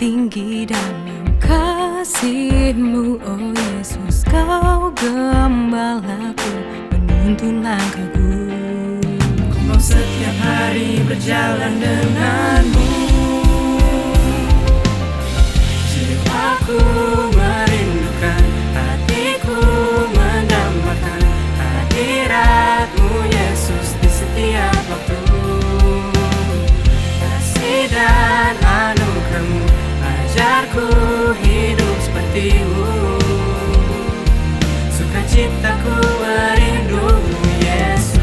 tinggi dalam kasih-Mu, oh Yesus. Kau gembalaku, menuntun langkahku. Ku mau setiap hari berjalan denganmu. Jiwaku merindukan, hatiku mendambakan hadirat-Mu Yesus di setiap waktu. Kasih dan anugerah-Mu ajarku hidup seperti-Mu. Sukacitaku merindu-Mu Yesus.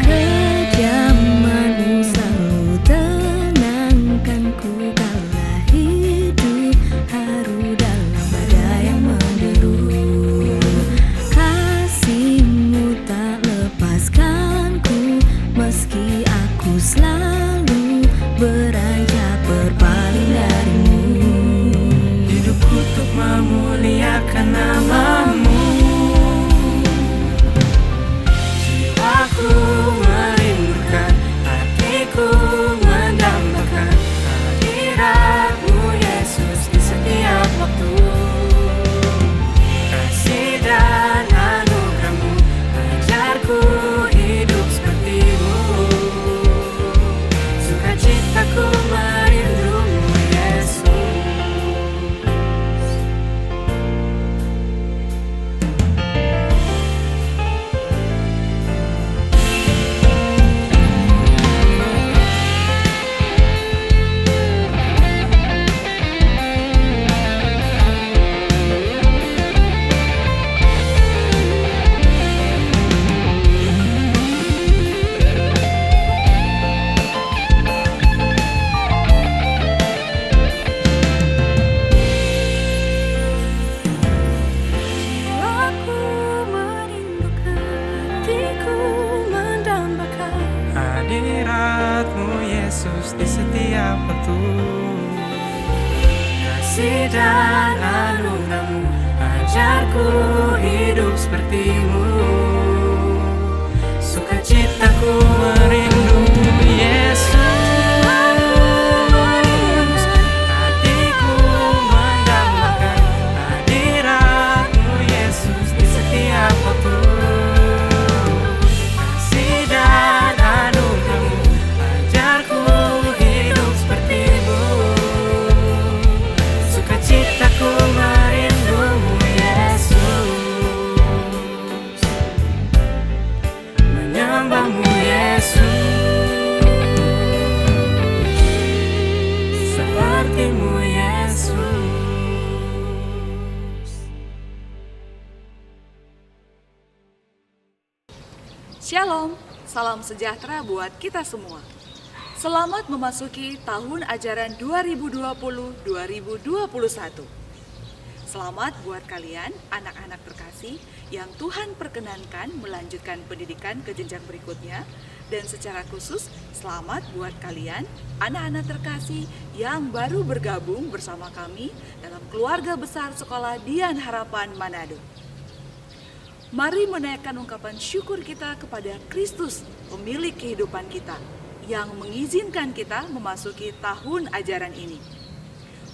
Kediaman-Mu selalu tenangkanku kala hidup haru dalam badai yang menderu. Kasih-Mu tak lepaskanku meski aku selalu beranjak berpaling dari-Mu. Hidupku untuk memuliakan nama-Mu. Jiwaku merindukan, hatiku mendambakan hadirat-Mu Yesus di setiap waktu. Kasih dan anugerah-Mu ajarku hidup seperti-Mu. Sukacitaku merindu-Mu Yesus. Jiwaku merindukan, hatiku mendambakan Hadirat-Mu Yesus di setiap waktu. Kasih dan anugerah-Mu ajarku hidup seperti-Mu. Sukacitaku merindu-Mu Yesus. Hatiku mendambakan hadirat-Mu Yesus di setiap waktu. Kasih dan anugerah-Mu ajarku hidup seperti-Mu. Sukacitaku merindu-Mu Yesus. Menyembah-Mu Yesus. Seperti-Mu Yesus. Shalom, salam sejahtera buat kita semua. Selamat memasuki tahun ajaran 2020-2021. Selamat buat kalian, anak-anak terkasih yang Tuhan perkenankan melanjutkan pendidikan ke jenjang berikutnya. Dan secara khusus, selamat buat kalian, anak-anak terkasih yang baru bergabung bersama kami dalam keluarga besar sekolah Dian Harapan Manado. Mari menaikkan ungkapan syukur kita kepada Kristus, pemilik kehidupan kita, yang mengizinkan kita memasuki tahun ajaran ini.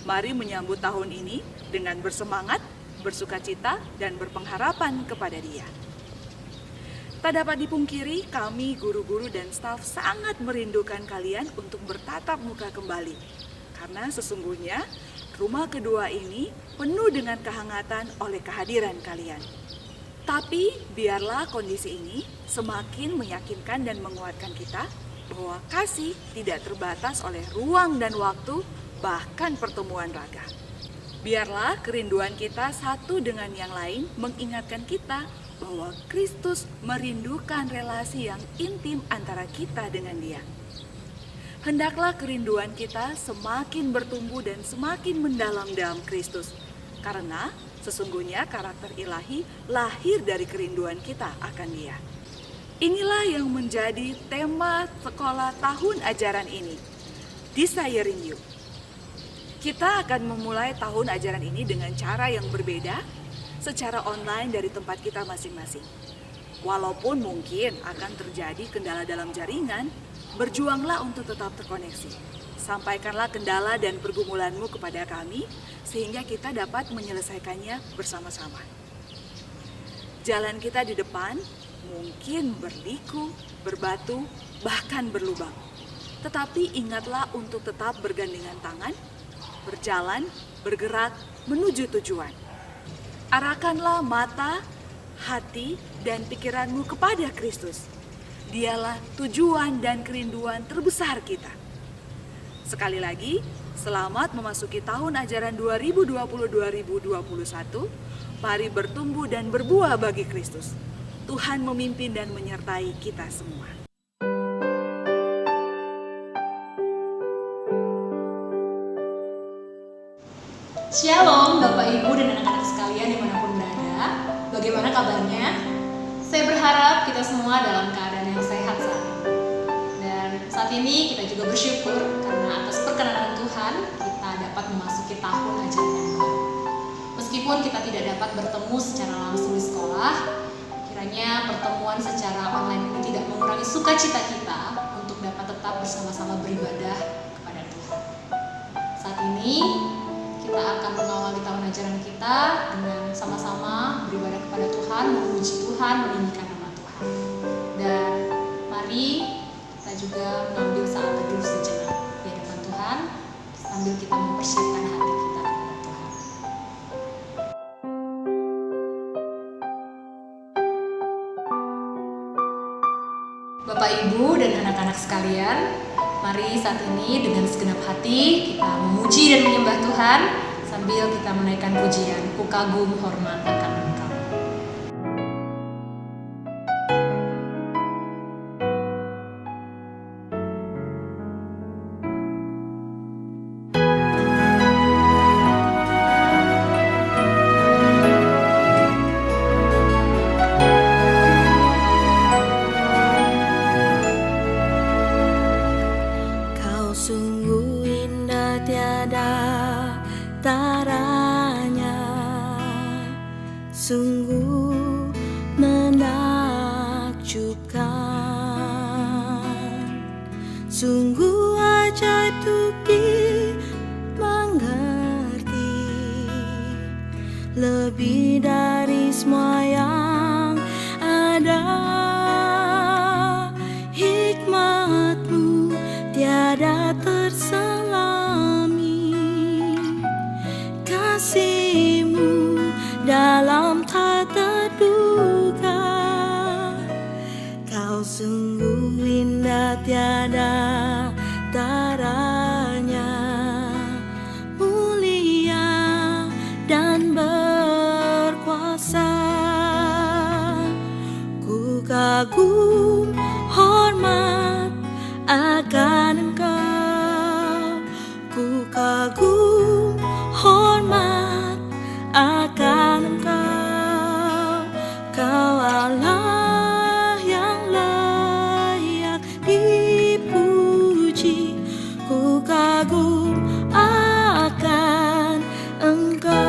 Mari menyambut tahun ini dengan bersemangat, bersukacita, dan berpengharapan kepada Dia. Tak dapat dipungkiri, kami guru-guru dan staf sangat merindukan kalian untuk bertatap muka kembali. Karena sesungguhnya rumah kedua ini penuh dengan kehangatan oleh kehadiran kalian. Tapi biarlah kondisi ini semakin meyakinkan dan menguatkan kita bahwa kasih tidak terbatas oleh ruang dan waktu, bahkan pertemuan raga. Biarlah kerinduan kita satu dengan yang lain mengingatkan kita bahwa Kristus merindukan relasi yang intim antara kita dengan Dia. Hendaklah kerinduan kita semakin bertumbuh dan semakin mendalam dalam Kristus, karena sesungguhnya karakter ilahi lahir dari kerinduan kita akan Dia. Inilah yang menjadi tema sekolah tahun ajaran ini, Desiring You. Kita akan memulai tahun ajaran ini dengan cara yang berbeda, secara online dari tempat kita masing-masing. Walaupun mungkin akan terjadi kendala dalam jaringan, berjuanglah untuk tetap terkoneksi. Sampaikanlah kendala dan pergumulanmu kepada kami, sehingga kita dapat menyelesaikannya bersama-sama. Jalan kita di depan mungkin berliku, berbatu, bahkan berlubang. Tetapi ingatlah untuk tetap bergandengan tangan, berjalan, bergerak, menuju tujuan. Arahkanlah mata, hati, dan pikiranmu kepada Kristus. Dialah tujuan dan kerinduan terbesar kita. Sekali lagi, selamat memasuki tahun ajaran 2020-2021. Mari bertumbuh dan berbuah bagi Kristus. Tuhan memimpin dan menyertai kita semua. Shalom Bapak Ibu dan anak-anak sekalian dimanapun berada. Bagaimana kabarnya? Saya berharap kita semua dalam keadaan yang sehat saat ini. Dan saat ini kita juga bersyukur karena atas perkenanan Tuhan kita dapat memasuki tahun ajaran yang baru. Meskipun kita tidak dapat bertemu secara langsung di sekolah, kiranya pertemuan secara online ini tidak mengurangi sukacita kita untuk dapat tetap bersama-sama beribadah kepada Tuhan. Saat ini kita akan mengawali tahun ajaran kita dengan sama-sama beribadah kepada Tuhan, memuji Tuhan, meninggikan nama Tuhan. Dan mari kita juga mengambil saat teduh sejenak di hadapan Tuhan sambil kita mempersiapkan hati kita kepada Tuhan. Bapak, Ibu, dan anak-anak sekalian, mari saat ini dengan segenap hati kita memuji dan menyembah Tuhan sambil kita menaikkan pujian Ku kagum hormat akan Engkau. Kau sungguh indah tiada taranya, sungguh menakjubkan, sungguh ajaib untuk dimengerti, lebih dari semua yang ada. Hikmat-Mu tiada terselami, kasih-Mu dalam tak terduga. Kau sungguh indah tiada taranya, mulia dan berkuasa. Ku kagum hormat akan Engkau, ku kagum hormat akan Engkau. Kau Allah yang layak dipuji, ku kagum akan Engkau.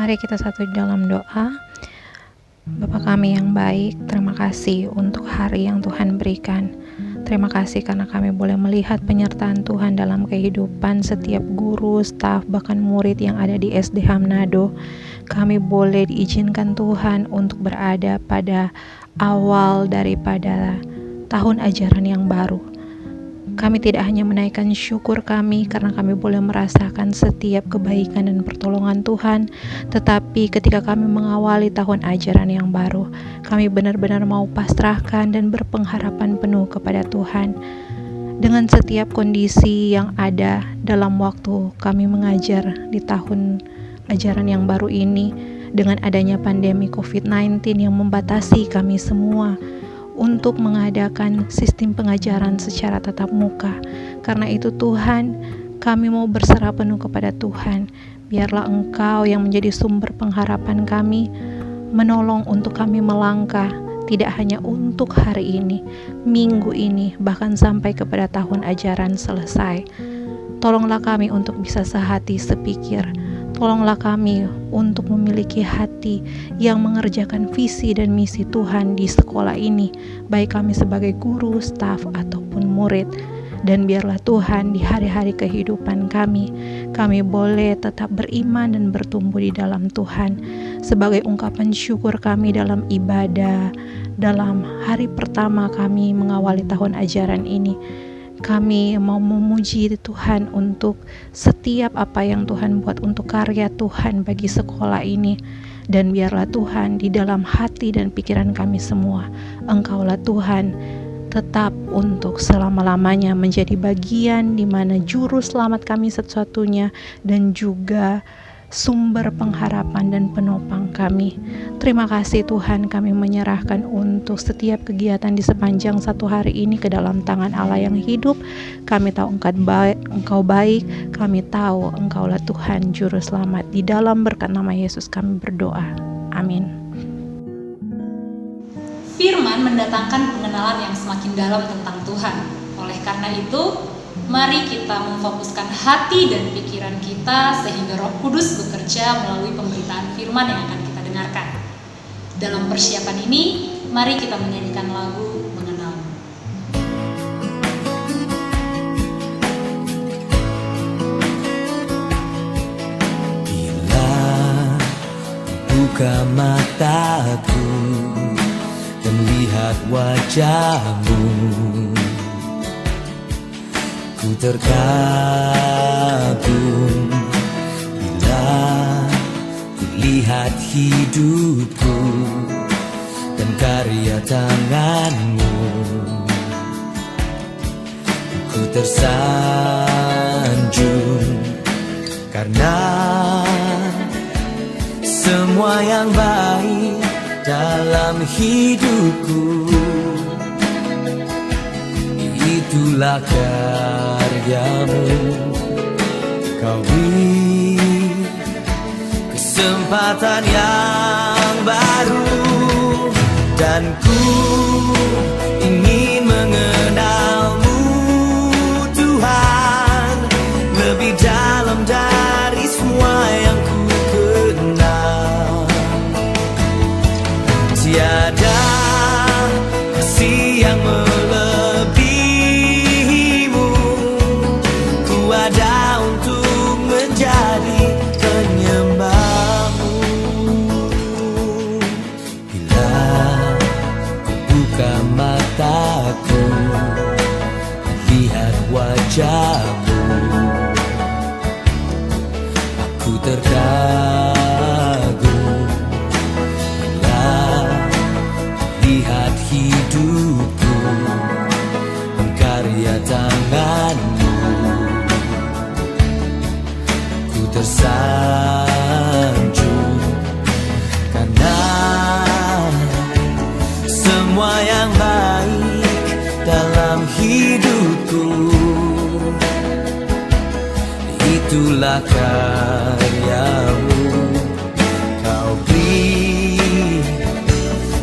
Mari kita satu di dalam doa. Bapa kami yang baik, terima kasih untuk hari yang Tuhan berikan. Terima kasih karena kami boleh melihat penyertaan Tuhan dalam kehidupan setiap guru, staf, bahkan murid yang ada di SDH Manado. Kami boleh diizinkan Tuhan untuk berada pada awal daripada tahun ajaran yang baru. Kami tidak hanya menaikkan syukur kami karena kami boleh merasakan setiap kebaikan dan pertolongan Tuhan, tetapi ketika kami mengawali tahun ajaran yang baru, kami benar-benar mau pasrahkan dan berpengharapan penuh kepada Tuhan. Dengan setiap kondisi yang ada dalam waktu kami mengajar di tahun ajaran yang baru ini, dengan adanya pandemi COVID-19 yang membatasi kami semua untuk mengadakan sistem pengajaran secara tatap muka. Karena itu Tuhan, kami mau berserah penuh kepada Tuhan. Biarlah Engkau yang menjadi sumber pengharapan kami, menolong untuk kami melangkah, tidak hanya untuk hari ini, minggu ini, bahkan sampai kepada tahun ajaran selesai. Tolonglah kami untuk bisa sehati sepikir. Tolonglah kami untuk memiliki hati yang mengerjakan visi dan misi Tuhan di sekolah ini, baik kami sebagai guru, staf, ataupun murid. Dan biarlah Tuhan di hari-hari kehidupan kami boleh tetap beriman dan bertumbuh di dalam Tuhan. Sebagai ungkapan syukur kami dalam ibadah, dalam hari pertama kami mengawali tahun ajaran ini, kami mau memuji Tuhan untuk setiap apa yang Tuhan buat untuk karya Tuhan bagi sekolah ini. Dan biarlah Tuhan di dalam hati dan pikiran kami semua, Engkaulah Tuhan tetap untuk selama-lamanya menjadi bagian di mana juru selamat kami satu-satunya dan juga sumber pengharapan dan penopang kami. Terima kasih Tuhan, kami menyerahkan untuk setiap kegiatan di sepanjang satu hari ini ke dalam tangan Allah yang hidup. Kami tahu Engkau baik, kami tahu Engkaulah Tuhan Juru Selamat. Di dalam berkat nama Yesus kami berdoa. Amin. Firman mendatangkan pengenalan yang semakin dalam tentang Tuhan. Oleh karena itu, mari kita memfokuskan hati dan pikiran kita sehingga Roh Kudus bekerja melalui pemberitaan firman yang akan kita dengarkan. Dalam persiapan ini, mari kita menyanyikan lagu Mengenal. Bila buka mataku dan lihat wajahmu, ku terkagum bila ku lihat hidupku dan karya tanganmu. Ku tersanjung karena semua yang baik dalam hidupku, itulah karyamu. Kau beri kesempatan yang baru, dan ku ingin mengenalmu Tuhan lebih dalam dari semua yang ku kenal. Tiada kasih yang melebihimu, ku ada untuk menjadi penyembahmu. Bila ku buka mataku, lihat wajahmu, aku terkagum bila lihat hidupku dan karya tanganmu. Ku tersanjung karena semua yang baik dalam hidupku, itulah karyamu. Kau beri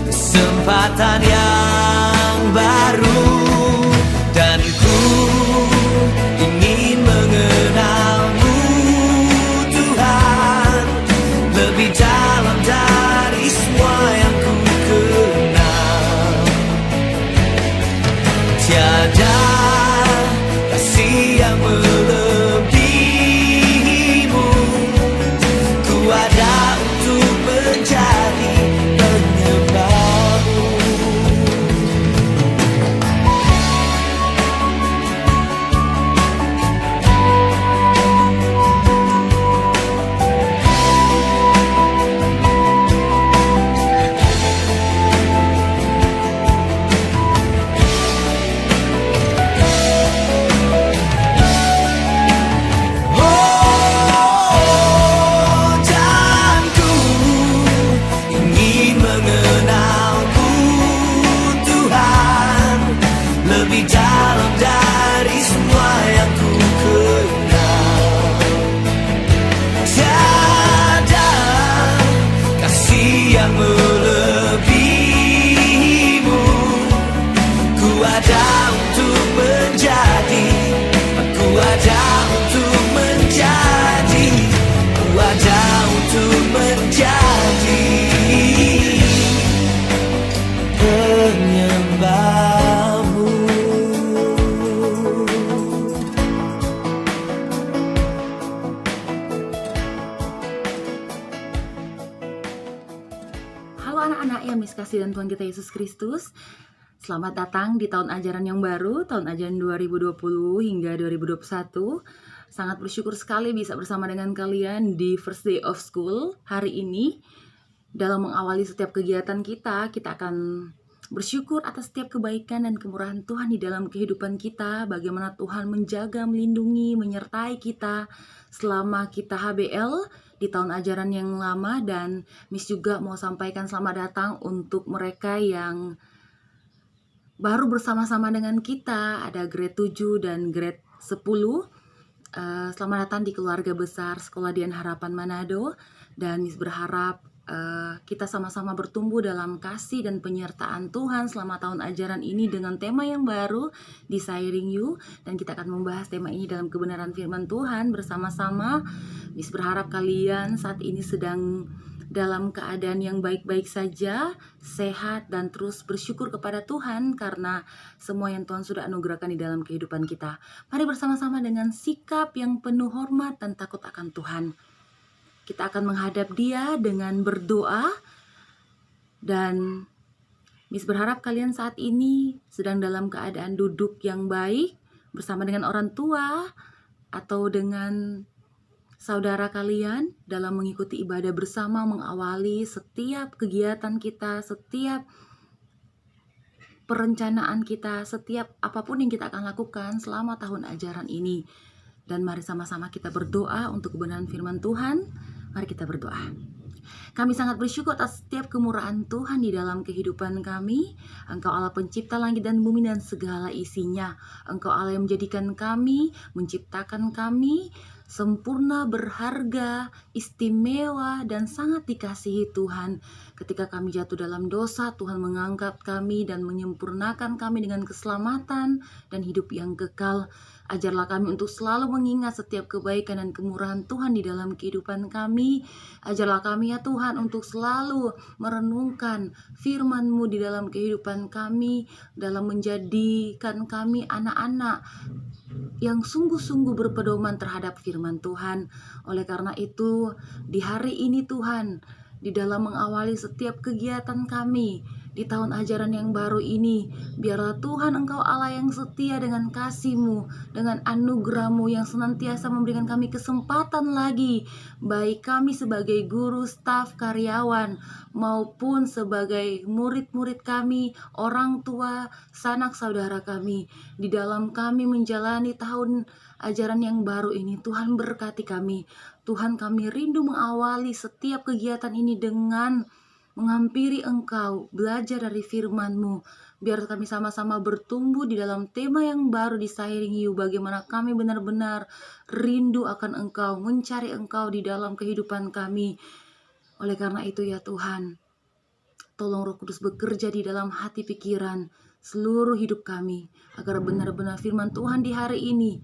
kesempatan yang baru, dan ku ingin mengenalmu Tuhan lebih ada untuk menjadi, aku ada untuk menjadi, aku ada untuk menjadi penyembahmu. Halo anak-anak yang dikasihi dan Tuhan kita Yesus Kristus. Selamat datang di tahun ajaran yang baru, tahun ajaran 2020 hingga 2021. Sangat bersyukur sekali bisa bersama dengan kalian di First Day of School hari ini. Dalam mengawali setiap kegiatan kita akan bersyukur atas setiap kebaikan dan kemurahan Tuhan di dalam kehidupan kita. Bagaimana Tuhan menjaga, melindungi, menyertai kita selama kita HBL di tahun ajaran yang lama. Dan Miss juga mau sampaikan selamat datang untuk mereka yang baru bersama-sama dengan kita, ada grade 7 dan grade 10. Selamat datang di keluarga besar Sekolah Dian Harapan Manado. Dan Miss berharap kita sama-sama bertumbuh dalam kasih dan penyertaan Tuhan selama tahun ajaran ini dengan tema yang baru, Desiring You. Dan kita akan membahas tema ini dalam kebenaran firman Tuhan bersama-sama. Miss berharap kalian saat ini sedang dalam keadaan yang baik-baik saja, sehat, dan terus bersyukur kepada Tuhan karena semua yang Tuhan sudah anugerahkan di dalam kehidupan kita. Mari bersama-sama dengan sikap yang penuh hormat dan takut akan Tuhan. Kita akan menghadap Dia dengan berdoa. Dan Miss berharap kalian saat ini sedang dalam keadaan duduk yang baik bersama dengan orang tua atau dengan saudara kalian dalam mengikuti ibadah bersama, mengawali setiap kegiatan kita, setiap perencanaan kita, setiap apapun yang kita akan lakukan selama tahun ajaran ini. Dan mari sama-sama kita berdoa untuk kebenaran firman Tuhan. Mari kita berdoa. Kami sangat bersyukur atas setiap kemurahan Tuhan di dalam kehidupan kami. Engkau Allah pencipta langit dan bumi dan segala isinya. Engkau Allah yang menjadikan kami, menciptakan kami sempurna, berharga, istimewa, dan sangat dikasihi Tuhan. Ketika kami jatuh dalam dosa, Tuhan mengangkat kami dan menyempurnakan kami dengan keselamatan dan hidup yang kekal. Ajarlah kami untuk selalu mengingat setiap kebaikan dan kemurahan Tuhan di dalam kehidupan kami. Ajarlah kami ya Tuhan untuk selalu merenungkan firman-Mu di dalam kehidupan kami, dalam menjadikan kami anak-anak yang sungguh-sungguh berpedoman terhadap firman Tuhan. Oleh karena itu, di hari ini Tuhan, di dalam mengawali setiap kegiatan kami di tahun ajaran yang baru ini, biarlah Tuhan Engkau Allah yang setia dengan kasih-Mu, dengan anugerah-Mu yang senantiasa memberikan kami kesempatan lagi, baik kami sebagai guru, staf, karyawan, maupun sebagai murid-murid kami, orang tua, sanak saudara kami, di dalam kami menjalani tahun ajaran yang baru ini. Tuhan berkati kami. Tuhan, kami rindu mengawali setiap kegiatan ini dengan menghampiri Engkau, belajar dari firman-Mu. Biar kami sama-sama bertumbuh di dalam tema yang baru, Desiring You. Bagaimana kami benar-benar rindu akan Engkau, mencari Engkau di dalam kehidupan kami. Oleh karena itu ya Tuhan, tolong Roh Kudus bekerja di dalam hati pikiran seluruh hidup kami, agar benar-benar firman Tuhan di hari ini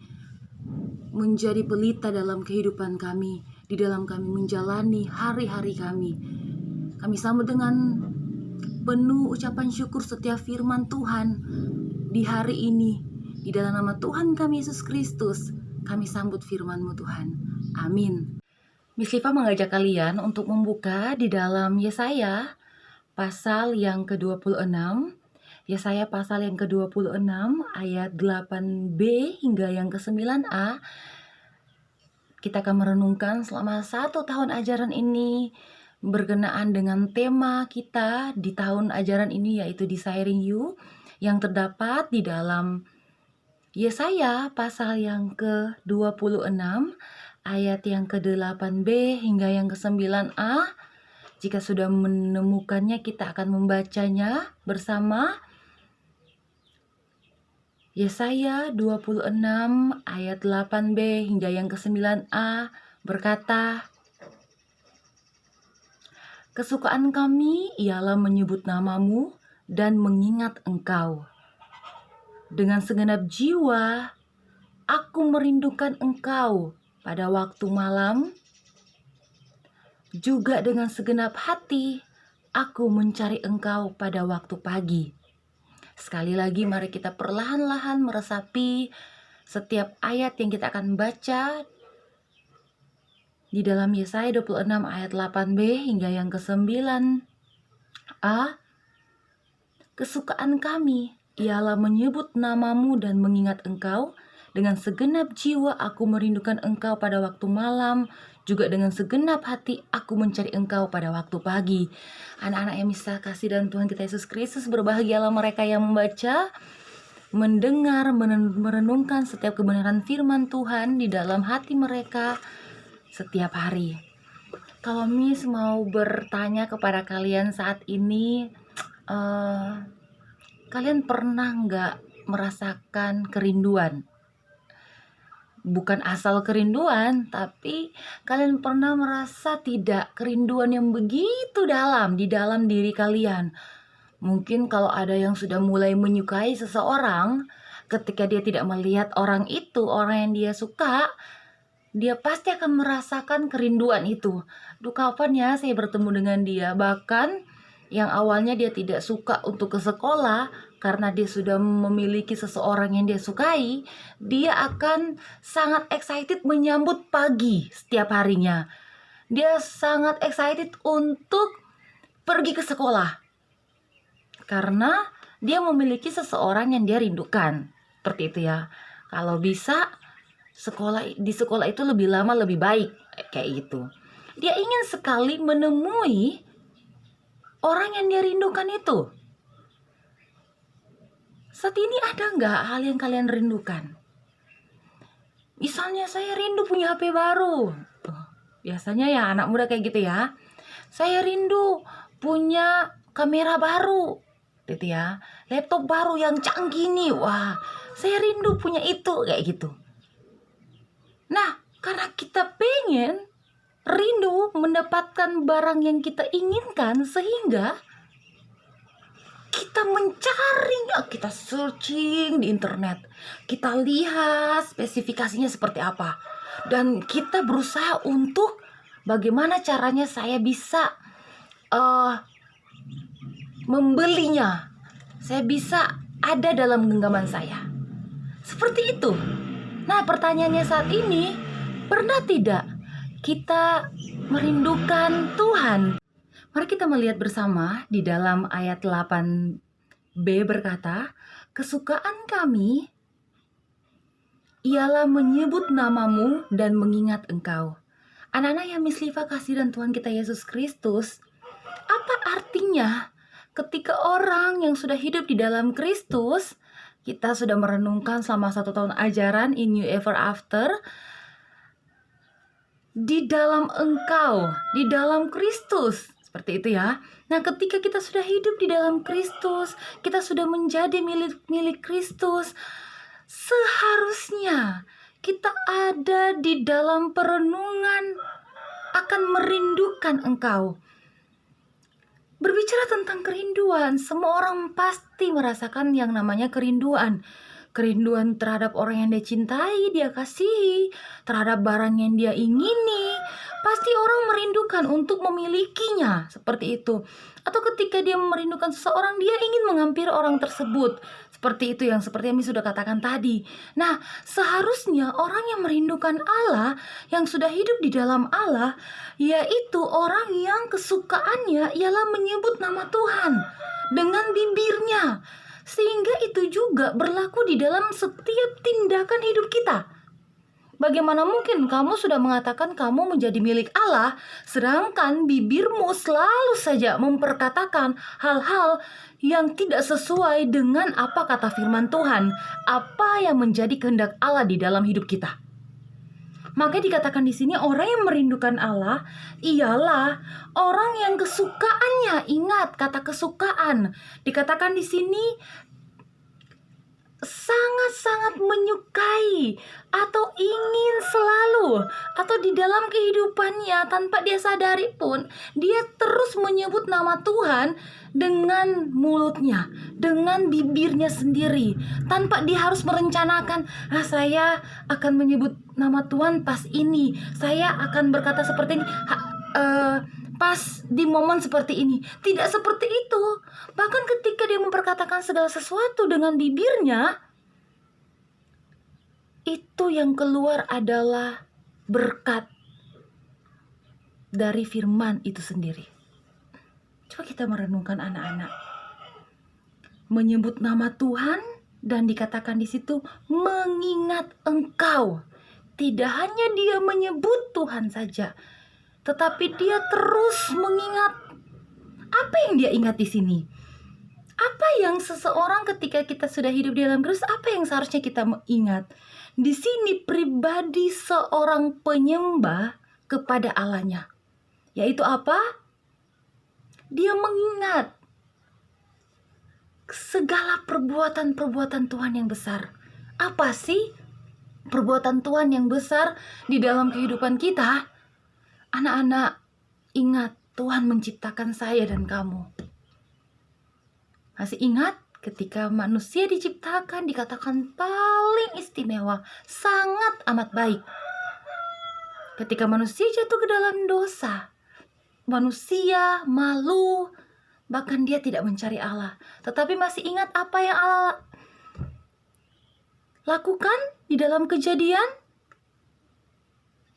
menjadi pelita dalam kehidupan kami, di dalam kami menjalani hari-hari kami. Kami sambut dengan penuh ucapan syukur setiap firman Tuhan di hari ini. Di dalam nama Tuhan kami Yesus Kristus, kami sambut firman-Mu Tuhan. Amin. Miss Liva mengajak kalian untuk membuka di dalam Yesaya pasal yang ke-26. Yesaya pasal yang ke-26 ayat 8b hingga yang ke-9a. Kita akan merenungkan selama 1 tahun ajaran ini berkenaan dengan tema kita di tahun ajaran ini, yaitu Desiring You, yang terdapat di dalam Yesaya pasal yang ke-26 ayat yang ke-8b hingga yang ke-9a. Jika sudah menemukannya, kita akan membacanya bersama. Yesaya 26 ayat 8b hingga yang ke-9a berkata, "Kesukaan kami ialah menyebut namamu dan mengingat Engkau. Dengan segenap jiwa, aku merindukan Engkau pada waktu malam. Juga dengan segenap hati, aku mencari Engkau pada waktu pagi. Sekali lagi mari kita perlahan-lahan meresapi setiap ayat yang kita akan baca di dalam Yesaya 26 ayat 8b hingga yang ke-9a. Kesukaan kami ialah menyebut namamu dan mengingat Engkau. Dengan segenap jiwa aku merindukan Engkau pada waktu malam. Juga dengan segenap hati aku mencari Engkau pada waktu pagi. Anak-anak yang bisa kasih dan Tuhan kita Yesus Kristus, berbahagialah mereka yang membaca, mendengar, merenungkan setiap kebenaran firman Tuhan di dalam hati mereka setiap hari. Kalau Miss mau bertanya kepada kalian saat ini, kalian pernah nggak merasakan kerinduan? Bukan asal kerinduan, tapi kalian pernah merasa tidak kerinduan yang begitu dalam di dalam diri kalian. Mungkin kalau ada yang sudah mulai menyukai seseorang, ketika dia tidak melihat orang itu, orang yang dia suka, dia pasti akan merasakan kerinduan itu. Duh, kapan ya saya bertemu dengan dia? Bahkan yang awalnya dia tidak suka untuk ke sekolah, karena dia sudah memiliki seseorang yang dia sukai, dia akan sangat excited menyambut pagi setiap harinya. Dia sangat excited untuk pergi ke sekolah, karena dia memiliki seseorang yang dia rindukan. Seperti itu ya. Kalau bisa, di sekolah itu lebih lama lebih baik, kayak gitu. Dia ingin sekali menemui orang yang dia rindukan itu. Saat ini ada nggak hal yang kalian rindukan? Misalnya saya rindu punya HP baru. Biasanya ya anak muda kayak gitu ya. Saya rindu punya kamera baru, gitu ya. Laptop baru yang canggih nih. Wah, saya rindu punya itu, kayak gitu. Nah, karena kita pengen rindu mendapatkan barang yang kita inginkan, sehingga kita mencari, kita searching di internet, kita lihat spesifikasinya seperti apa, dan kita berusaha untuk bagaimana caranya saya bisa membelinya, saya bisa ada dalam genggaman saya. Seperti itu. Nah, pertanyaannya saat ini, pernah tidak kita merindukan Tuhan? Mari kita melihat bersama di dalam ayat 8b berkata, kesukaan kami ialah menyebut namamu dan mengingat Engkau. Anak-anak yang Miss Liva kasih dan Tuhan kita Yesus Kristus, apa artinya ketika orang yang sudah hidup di dalam Kristus, kita sudah merenungkan selama 1 tahun ajaran in New Ever After, di dalam Engkau, di dalam Kristus. Seperti itu ya. Nah, ketika kita sudah hidup di dalam Kristus, kita sudah menjadi milik Kristus, seharusnya kita ada di dalam perenungan akan merindukan Engkau. Berbicara tentang kerinduan, semua orang pasti merasakan yang namanya kerinduan. Kerinduan terhadap orang yang dia cintai, dia kasihi, terhadap barang yang dia ingini. Pasti orang merindukan untuk memilikinya, seperti itu. Atau ketika dia merindukan seseorang, dia ingin menghampiri orang tersebut. Seperti itu yang seperti yang sudah katakan tadi. Nah, seharusnya orang yang merindukan Allah, yang sudah hidup di dalam Allah, yaitu orang yang kesukaannya ialah menyebut nama Tuhan dengan bibirnya. Sehingga itu juga berlaku di dalam setiap tindakan hidup kita. Bagaimana mungkin kamu sudah mengatakan kamu menjadi milik Allah, sedangkan bibirmu selalu saja memperkatakan hal-hal yang tidak sesuai dengan apa kata firman Tuhan, apa yang menjadi kehendak Allah di dalam hidup kita. Maka dikatakan di sini orang yang merindukan Allah ialah orang yang kesukaannya, ingat kata kesukaan. Dikatakan di sini sangat sangat menyukai atau ingin selalu, atau di dalam kehidupannya tanpa dia sadari pun, dia terus menyebut nama Tuhan dengan mulutnya, dengan bibirnya sendiri, tanpa dia harus merencanakan, saya akan menyebut nama Tuhan pas ini, saya akan berkata seperti ini, pas di momen seperti ini. Tidak seperti itu. Bahkan ketika dia memperkatakan segala sesuatu dengan bibirnya, itu yang keluar adalah berkat dari firman itu sendiri. Coba kita merenungkan anak-anak. Menyebut nama Tuhan dan dikatakan di situ mengingat engkau. Tidak hanya dia menyebut Tuhan saja, tetapi dia terus mengingat. Apa yang dia ingat di sini? Apa yang seseorang ketika kita sudah hidup di dalam Kristus, apa yang seharusnya kita ingat? Di sini pribadi seorang penyembah kepada Allahnya, yaitu apa? Dia mengingat segala perbuatan-perbuatan Tuhan yang besar. Apa sih perbuatan Tuhan yang besar di dalam kehidupan kita? Anak-anak, ingat Tuhan menciptakan saya dan kamu. Masih ingat ketika manusia diciptakan dikatakan paling istimewa, sangat amat baik. Ketika manusia jatuh ke dalam dosa, manusia malu, bahkan dia tidak mencari Allah. Tetapi masih ingat apa yang Allah lakukan di dalam Kejadian?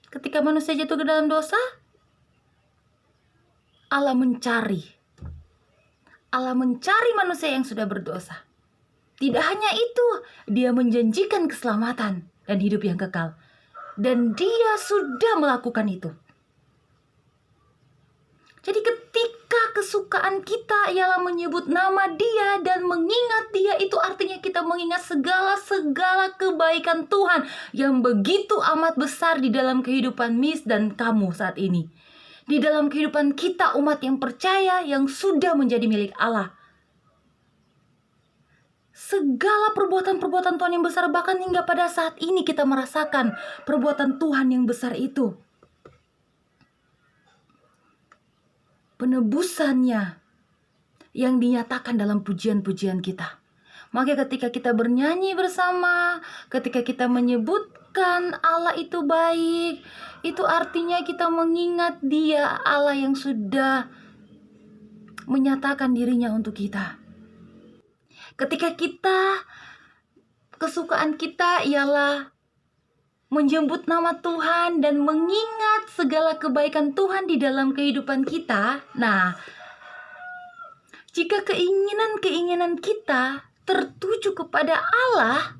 Ketika manusia jatuh ke dalam dosa, Allah mencari manusia yang sudah berdosa. Tidak hanya itu, dia menjanjikan keselamatan dan hidup yang kekal. Dan dia sudah melakukan itu. Jadi ketika kesukaan kita ialah menyebut nama dia dan mengingat dia, itu artinya kita mengingat segala kebaikan Tuhan yang begitu amat besar di dalam kehidupan Miss dan kamu saat ini. Di dalam kehidupan kita umat yang percaya yang sudah menjadi milik Allah. Segala perbuatan-perbuatan Tuhan yang besar, bahkan hingga pada saat ini kita merasakan perbuatan Tuhan yang besar itu. Penebusannya yang dinyatakan dalam pujian-pujian kita. Maka ketika kita bernyanyi bersama, ketika kita menyebutkan Allah itu baik, itu artinya kita mengingat dia, Allah yang sudah menyatakan dirinya untuk kita. Ketika kesukaan kita ialah menyebut nama Tuhan dan mengingat segala kebaikan Tuhan di dalam kehidupan kita. Nah, jika keinginan kita tertuju kepada Allah,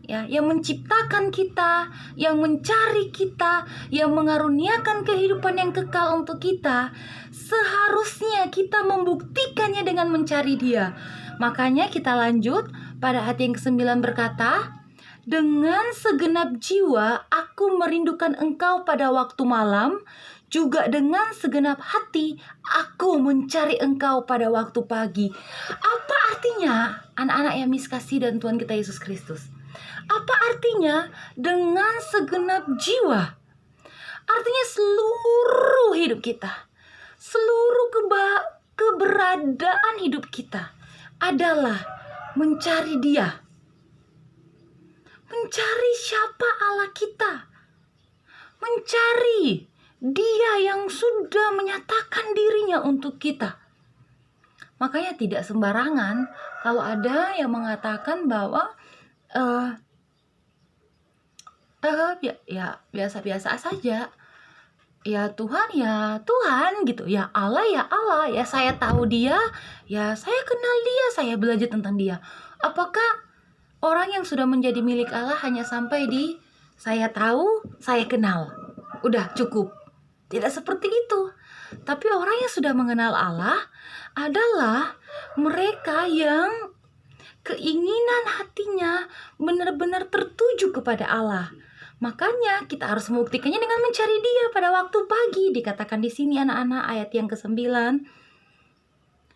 ya, yang menciptakan kita, yang mencari kita, yang mengaruniakan kehidupan yang kekal untuk kita, seharusnya kita membuktikannya dengan mencari Dia. Makanya kita lanjut pada ayat yang ke-9 berkata, dengan segenap jiwa aku merindukan engkau pada waktu malam, juga dengan segenap hati aku mencari engkau pada waktu pagi. Apa artinya anak-anak yang Miss kasih dan Tuhan kita Yesus Kristus? Apa artinya dengan segenap jiwa? Artinya seluruh hidup kita, seluruh keberadaan hidup kita adalah mencari Dia. Mencari siapa Allah kita. Mencari Dia yang sudah menyatakan dirinya untuk kita. Makanya tidak sembarangan kalau ada yang mengatakan bahwa biasa-biasa saja. Ya Tuhan gitu. Ya Allah, ya saya tahu Dia, ya saya kenal Dia, saya belajar tentang Dia. Apakah orang yang sudah menjadi milik Allah hanya sampai di saya tahu, saya kenal, udah cukup? Tidak seperti itu. Tapi orang yang sudah mengenal Allah adalah mereka yang keinginan hatinya benar-benar tertuju kepada Allah. Makanya kita harus membuktikannya dengan mencari Dia pada waktu pagi. Dikatakan di sini anak-anak ayat yang ke-9,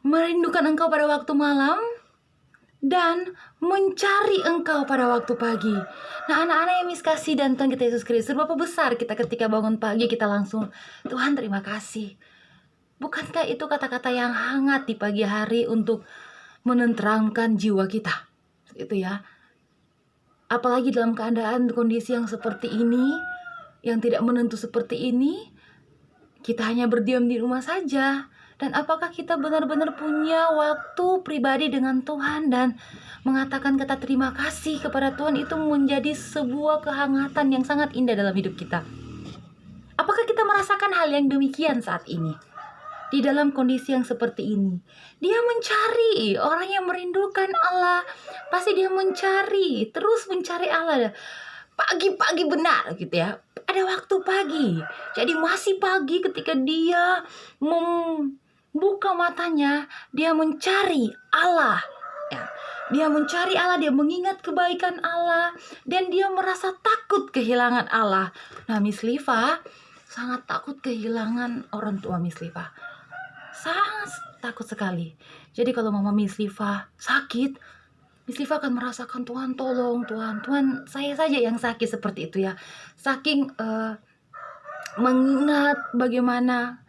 merindukan engkau pada waktu malam, dan mencari Engkau pada waktu pagi. Nah, anak-anak yang kasih dan Tuhan kita Yesus Kristus, berapa besar kita ketika bangun pagi kita langsung, Tuhan terima kasih. Bukankah itu kata-kata yang hangat di pagi hari untuk menenteramkan jiwa kita? Itu ya. Apalagi dalam keadaan kondisi yang seperti ini, yang tidak menentu seperti ini, kita hanya berdiam di rumah saja. Dan apakah kita benar-benar punya waktu pribadi dengan Tuhan dan mengatakan kata terima kasih kepada Tuhan itu menjadi sebuah kehangatan yang sangat indah dalam hidup kita. Apakah kita merasakan hal yang demikian saat ini? Di dalam kondisi yang seperti ini, dia mencari orang yang merindukan Allah. Pasti dia mencari, terus mencari Allah. Pagi-pagi benar gitu ya. Ada waktu pagi. Jadi masih pagi ketika dia membuka matanya, dia mencari Allah. Ya. Dia mencari Allah, dia mengingat kebaikan Allah, dan dia merasa takut kehilangan Allah. Nah, Miss Liva sangat takut kehilangan orang tua Miss Liva. Sangat takut sekali. Jadi kalau mama Miss Liva sakit, Miss Liva akan merasakan Tuhan tolong, Tuhan saya saja yang sakit seperti itu ya. Saking mengingat bagaimana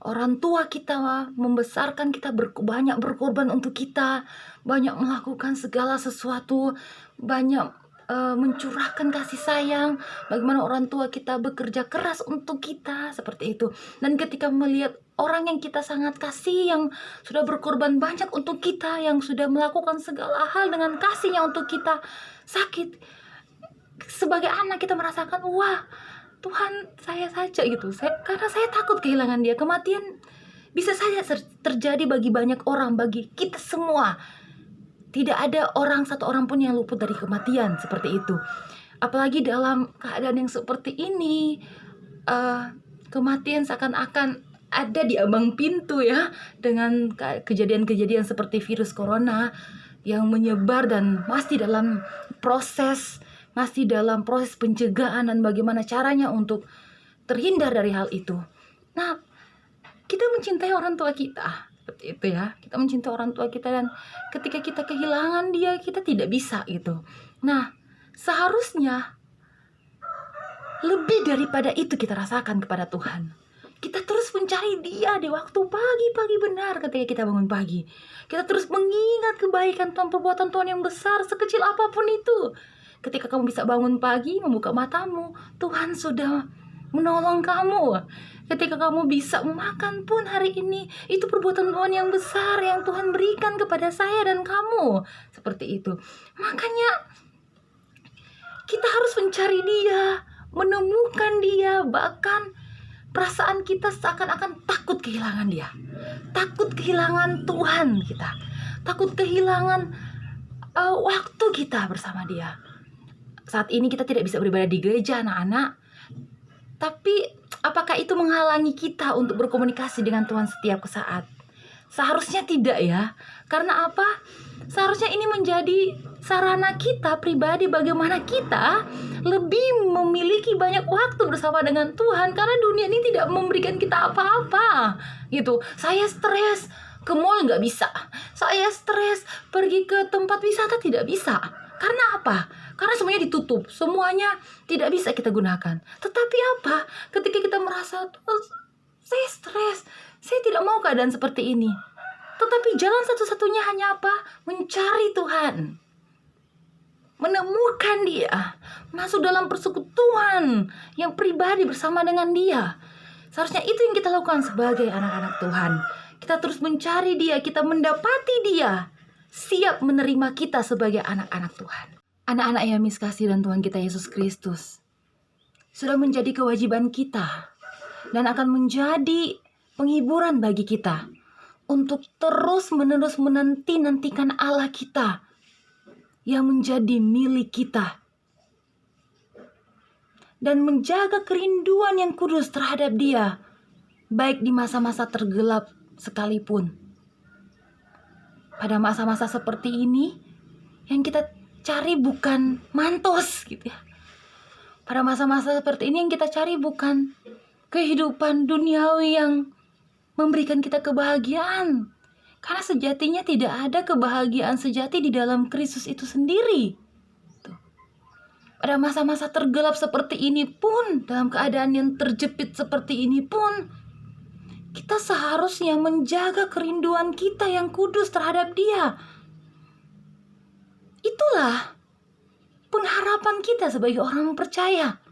orang tua kita membesarkan kita, banyak berkorban untuk kita, banyak melakukan segala sesuatu, banyak mencurahkan kasih sayang, bagaimana orang tua kita bekerja keras untuk kita, seperti itu. Dan ketika melihat orang yang kita sangat kasih, yang sudah berkorban banyak untuk kita, yang sudah melakukan segala hal dengan kasihnya untuk kita, sakit, sebagai anak kita merasakan, wah Tuhan saya saja gitu, karena saya takut kehilangan dia. Kematian bisa saja terjadi bagi banyak orang, bagi kita semua. Tidak ada satu orang pun yang luput dari kematian seperti itu. Apalagi dalam keadaan yang seperti ini, kematian seakan-akan ada di ambang pintu ya, dengan kejadian-kejadian seperti virus corona yang menyebar dan masih dalam proses pencegahan dan bagaimana caranya untuk terhindar dari hal itu. Nah, kita mencintai orang tua kita seperti itu ya. Kita mencintai orang tua kita, dan ketika kita kehilangan dia, kita tidak bisa gitu. Nah, seharusnya lebih daripada itu kita rasakan kepada Tuhan. Kita terus mencari dia di waktu pagi-pagi benar ketika kita bangun pagi. Kita terus mengingat kebaikan Tuhan, perbuatan Tuhan yang besar, sekecil apapun itu. Ketika kamu bisa bangun pagi, membuka matamu, Tuhan sudah menolong kamu. Ketika kamu bisa makan pun hari ini, itu perbuatan Tuhan yang besar yang Tuhan berikan kepada saya dan kamu. Seperti itu. Makanya kita harus mencari dia, menemukan dia. Bahkan perasaan kita seakan-akan takut kehilangan dia, takut kehilangan Tuhan kita, takut kehilangan waktu kita bersama dia. Saat ini kita tidak bisa beribadah di gereja, anak-anak. Tapi apakah itu menghalangi kita untuk berkomunikasi dengan Tuhan setiap saat? Seharusnya tidak ya. Karena apa? Seharusnya ini menjadi sarana kita pribadi bagaimana kita lebih memiliki banyak waktu bersama dengan Tuhan. Karena dunia ini tidak memberikan kita apa-apa gitu. Saya stres, ke mall nggak bisa. Saya stres, pergi ke tempat wisata tidak bisa. Karena apa? Karena semuanya ditutup, semuanya tidak bisa kita gunakan. Tetapi apa? Ketika kita merasa, saya stres, saya tidak mau keadaan seperti ini. Tetapi jalan satu-satunya hanya apa? Mencari Tuhan, menemukan dia, masuk dalam persekutuan yang pribadi bersama dengan dia. Seharusnya itu yang kita lakukan sebagai anak-anak Tuhan. Kita terus mencari dia, kita mendapati dia, siap menerima kita sebagai anak-anak Tuhan. Anak-anak yang kasih dan Tuhan kita Yesus Kristus, sudah menjadi kewajiban kita dan akan menjadi penghiburan bagi kita untuk terus-menerus menanti-nantikan Allah kita yang menjadi milik kita dan menjaga kerinduan yang kudus terhadap Dia, baik di masa-masa tergelap sekalipun. Pada masa-masa seperti ini yang kita cari bukan mantos gitu ya. Pada masa-masa seperti ini yang kita cari bukan kehidupan duniawi yang memberikan kita kebahagiaan. Karena sejatinya tidak ada kebahagiaan sejati di dalam Kristus itu sendiri. Tuh. Pada masa-masa tergelap seperti ini pun, dalam keadaan yang terjepit seperti ini pun, kita seharusnya menjaga kerinduan kita yang kudus terhadap Dia. Itulah pengharapan kita sebagai orang percaya,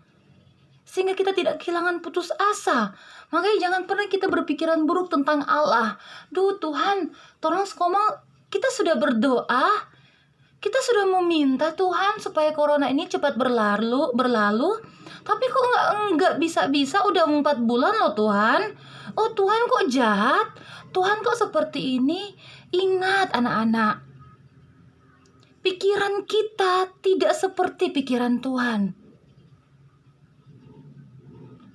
sehingga kita tidak kehilangan putus asa. Makanya jangan pernah kita berpikiran buruk tentang Allah. Duh Tuhan, tolong sekoma, kita sudah berdoa, kita sudah meminta Tuhan supaya corona ini cepat berlalu, tapi kok nggak bisa-bisa, udah 4 bulan loh Tuhan. Oh Tuhan kok jahat, Tuhan kok seperti ini. Ingat anak-anak, pikiran kita tidak seperti pikiran Tuhan.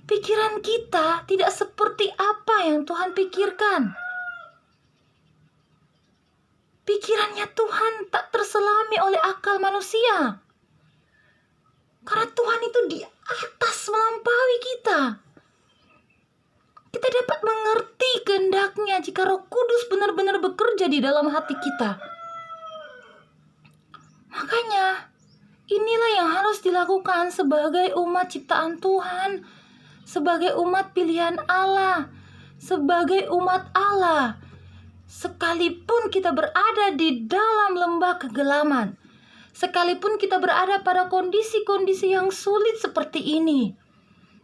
Pikiran kita tidak seperti apa yang Tuhan pikirkan. Pikirannya Tuhan tak terselami oleh akal manusia. Karena Tuhan itu di atas melampaui kita. Kita dapat mengerti kehendak-Nya jika Roh Kudus benar-benar bekerja di dalam hati kita. Makanya, inilah yang harus dilakukan sebagai umat ciptaan Tuhan, sebagai umat pilihan Allah, sebagai umat Allah. Sekalipun kita berada di dalam lembah kegelapan, sekalipun kita berada pada kondisi-kondisi yang sulit seperti ini,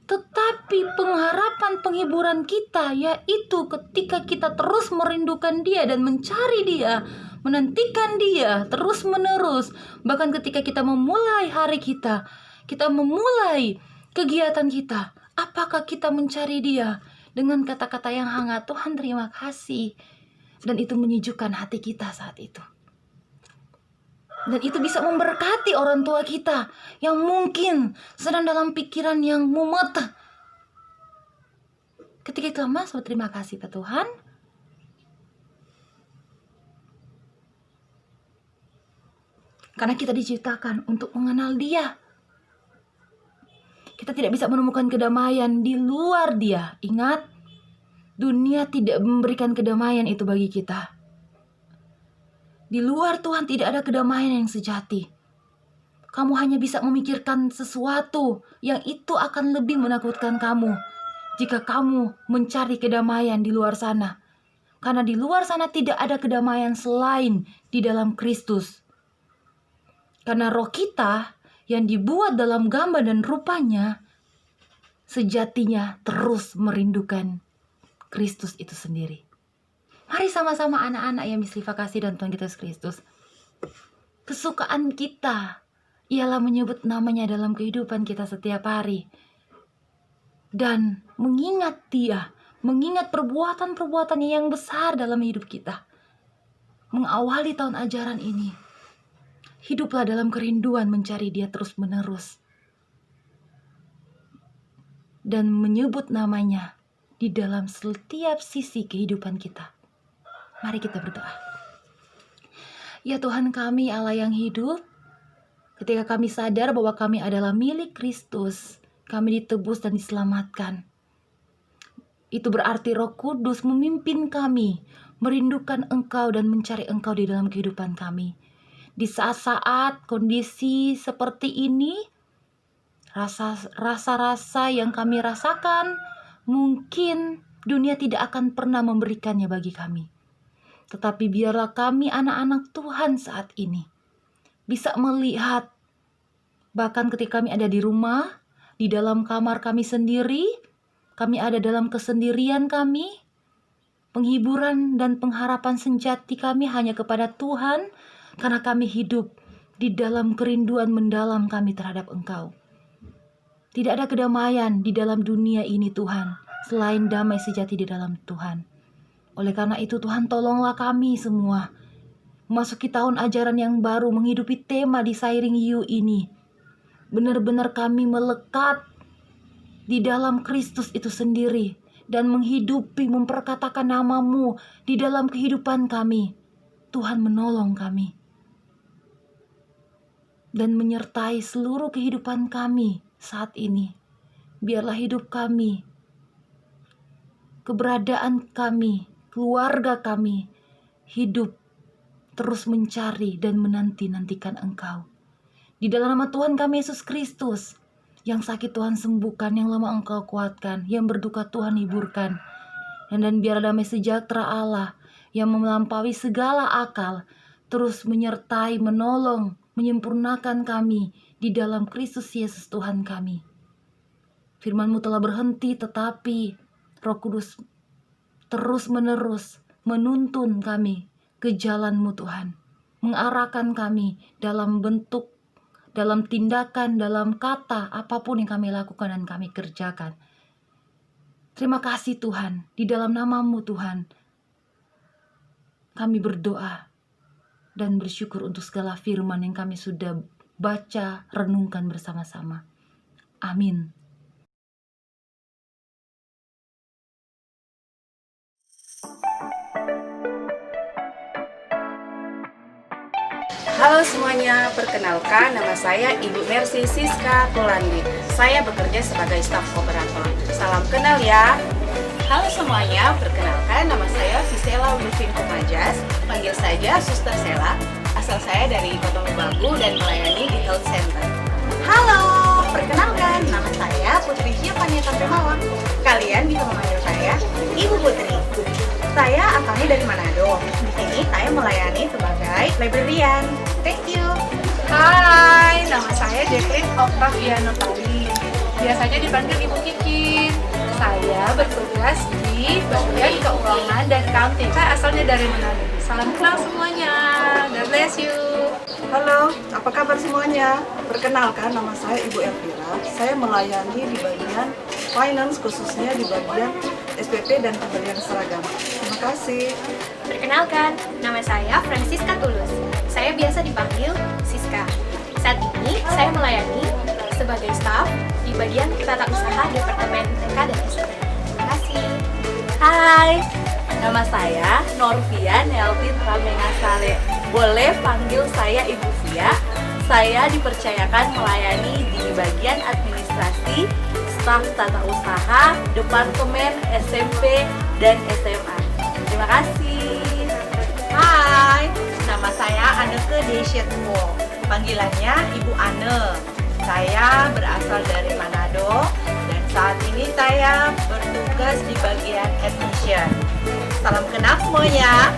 tetapi pengharapan penghiburan kita yaitu ketika kita terus merindukan Dia dan mencari Dia, menantikan Dia terus-menerus. Bahkan ketika kita memulai hari kita memulai kegiatan kita, apakah kita mencari Dia dengan kata-kata yang hangat, Tuhan terima kasih. Dan itu menyejukkan hati kita saat itu. Dan itu bisa memberkati orang tua kita yang mungkin sedang dalam pikiran yang mumet. Ketika itu Mas berterima kasih Pak Tuhan. Karena kita diciptakan untuk mengenal Dia. Kita tidak bisa menemukan kedamaian di luar Dia. Ingat, dunia tidak memberikan kedamaian itu bagi kita. Di luar Tuhan tidak ada kedamaian yang sejati. Kamu hanya bisa memikirkan sesuatu yang itu akan lebih menakutkan kamu jika kamu mencari kedamaian di luar sana. Karena di luar sana tidak ada kedamaian selain di dalam Kristus. Karena roh kita yang dibuat dalam gambar dan rupanya sejatinya terus merindukan Kristus itu sendiri. Mari sama-sama anak-anak yang Miss Liva kasih dan Tuhan kita Yesus Kristus. Kesukaan kita ialah menyebut namanya dalam kehidupan kita setiap hari. Dan mengingat Dia, mengingat perbuatan-perbuatannya yang besar dalam hidup kita. Mengawali tahun ajaran ini, hiduplah dalam kerinduan mencari Dia terus-menerus. Dan menyebut namanya di dalam setiap sisi kehidupan kita. Mari kita berdoa. Ya Tuhan kami Allah yang hidup, ketika kami sadar bahwa kami adalah milik Kristus, kami ditebus dan diselamatkan. Itu berarti Roh Kudus memimpin kami, merindukan Engkau dan mencari Engkau di dalam kehidupan kami. Di saat-saat kondisi seperti ini, rasa-rasa yang kami rasakan, mungkin dunia tidak akan pernah memberikannya bagi kami. Tetapi biarlah kami anak-anak Tuhan saat ini bisa melihat, bahkan ketika kami ada di rumah, di dalam kamar kami sendiri, kami ada dalam kesendirian kami, penghiburan dan pengharapan sejati kami hanya kepada Tuhan, karena kami hidup di dalam kerinduan mendalam kami terhadap Engkau. Tidak ada kedamaian di dalam dunia ini Tuhan, selain damai sejati di dalam Tuhan. Oleh karena itu Tuhan tolonglah kami semua memasuki tahun ajaran yang baru, menghidupi tema Desiring You ini. Benar-benar kami melekat di dalam Kristus itu sendiri dan menghidupi, memperkatakan nama-Mu di dalam kehidupan kami. Tuhan menolong kami dan menyertai seluruh kehidupan kami saat ini. Biarlah hidup kami, keberadaan kami, keluarga kami hidup terus mencari dan menanti-nantikan Engkau. Di dalam nama Tuhan kami Yesus Kristus, yang sakit Tuhan sembuhkan, yang lemah Engkau kuatkan, yang berduka Tuhan hiburkan. Dan biar damai sejahtera Allah yang melampaui segala akal terus menyertai, menolong, menyempurnakan kami di dalam Kristus Yesus Tuhan kami. Firman-Mu telah berhenti, tetapi Roh Kudus terus menerus menuntun kami ke jalan-Mu Tuhan, mengarahkan kami dalam bentuk, dalam tindakan, dalam kata, apapun yang kami lakukan dan kami kerjakan. Terima kasih Tuhan, di dalam nama-Mu Tuhan, kami berdoa dan bersyukur untuk segala firman yang kami sudah baca, renungkan bersama-sama. Amin. Halo semuanya, perkenalkan nama saya Ibu Mercy Siska Tulandi. Saya bekerja sebagai staf operator. Salam kenal ya. Halo semuanya, perkenalkan nama saya Visela Wilvin Kumajas. Panggil saja Suster Sela. Asal saya dari Kota Lubagu dan melayani di health center. Halo, perkenalkan nama saya Putri Syafania Mawang. Kalian bisa memanggil saya Ibu Putri. Saya asalnya dari Manado. Di sini saya melayani sebagai librarian. Thank you. Hai, nama saya Jacqueline Octaviano Tali. Biasanya dipanggil Ibu Kiki. Saya bertugas di bagian keuangan dan accounting. Saya asalnya dari Manado. Salam kenal semuanya. God bless you. Halo, apa kabar semuanya? Perkenalkan, nama saya Ibu Elvira. Saya melayani di bagian finance, khususnya di bagian SPP dan pembelian seragam. Terima kasih. Perkenalkan, nama saya Francisca Tulus. Saya biasa dipanggil Siska. Saat ini saya melayani sebagai staf di bagian tata usaha Departemen TK dan SD. Terima kasih. Hai, nama saya Norvia Nelvin Ramengasale. Boleh panggil saya Ibu Via. Saya dipercayakan melayani di bagian administrasi, staf tata usaha, Departemen SMP dan SMA. Terima kasih. Hai, nama saya Anneke Deshetwo. Panggilannya Ibu Anne. Saya berasal dari Manado dan saat ini saya bertugas di bagian admission. Salam kenal semuanya.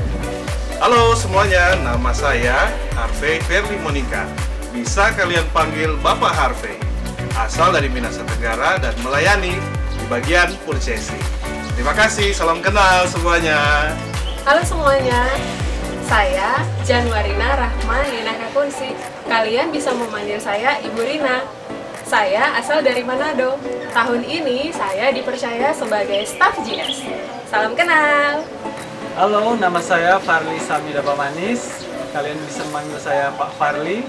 Halo semuanya, nama saya Harvey Ferli Monika. Bisa kalian panggil Bapak Harvey. Asal dari Minahasa Tenggara dan melayani di bagian purchasing. Terima kasih, salam kenal semuanya. Halo semuanya, saya Januarina Rahma Yenaka Kunsi. Kalian bisa memanggil saya Ibu Rina. Saya asal dari Manado. Tahun ini saya dipercaya sebagai staf GS. Salam kenal. Halo, nama saya Farli Samida Pamanis. Kalian bisa memanggil saya Pak Farli.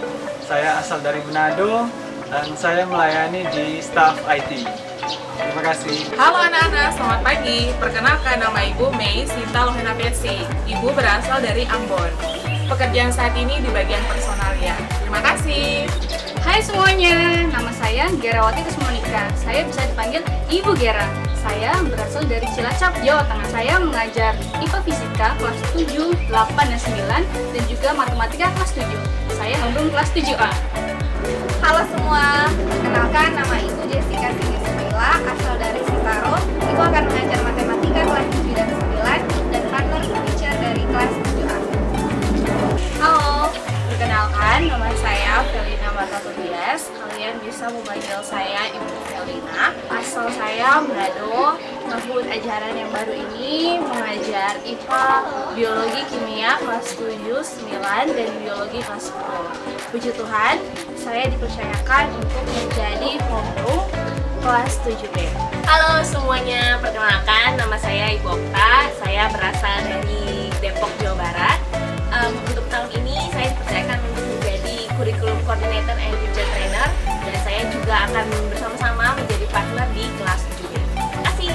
Saya asal dari Manado dan saya melayani di staf IT. Terima kasih. Halo anak-anak, selamat pagi. Perkenalkan, nama Ibu Mei Sinta Lohena Pesi. Ibu berasal dari Ambon. Pekerjaan saat ini di bagian personalia. Terima kasih. Hai semuanya, nama saya Gerawati Kusmonika. Saya bisa dipanggil Ibu Gera. Saya berasal dari Cilacap, Jawa Tengah. Saya mengajar IPA Fisika kelas 7, 8, dan 9 dan juga Matematika kelas 7. Saya Hambung kelas 7A. Halo semua, perkenalkan nama Ibu Jessica Sinismila, asal dari Sitaro. Ibu akan mengajar matematika kelas 7 dan 9 dan partner teacher dari kelas 7A. Halo, perkenalkan nama saya Felina Batatobias. Kalian bisa memanggil saya Ibu Felina. Asal saya Manado. Tahun ajaran yang baru ini mengajar IPA, Biologi Kimia kelas 7, 9, dan Biologi kelas 10. Puji Tuhan, saya dipercayakan untuk menjadi homeroom kelas 7B. Halo semuanya, perkenalkan nama saya Ibu Okta. Saya berasal dari Depok, Jawa Barat. Untuk tahun ini saya dipercayakan untuk menjadi Curriculum Coordinator and Teacher Trainer, dan saya juga akan bersama-sama menjadi partner di kelas 7B. Terima kasih.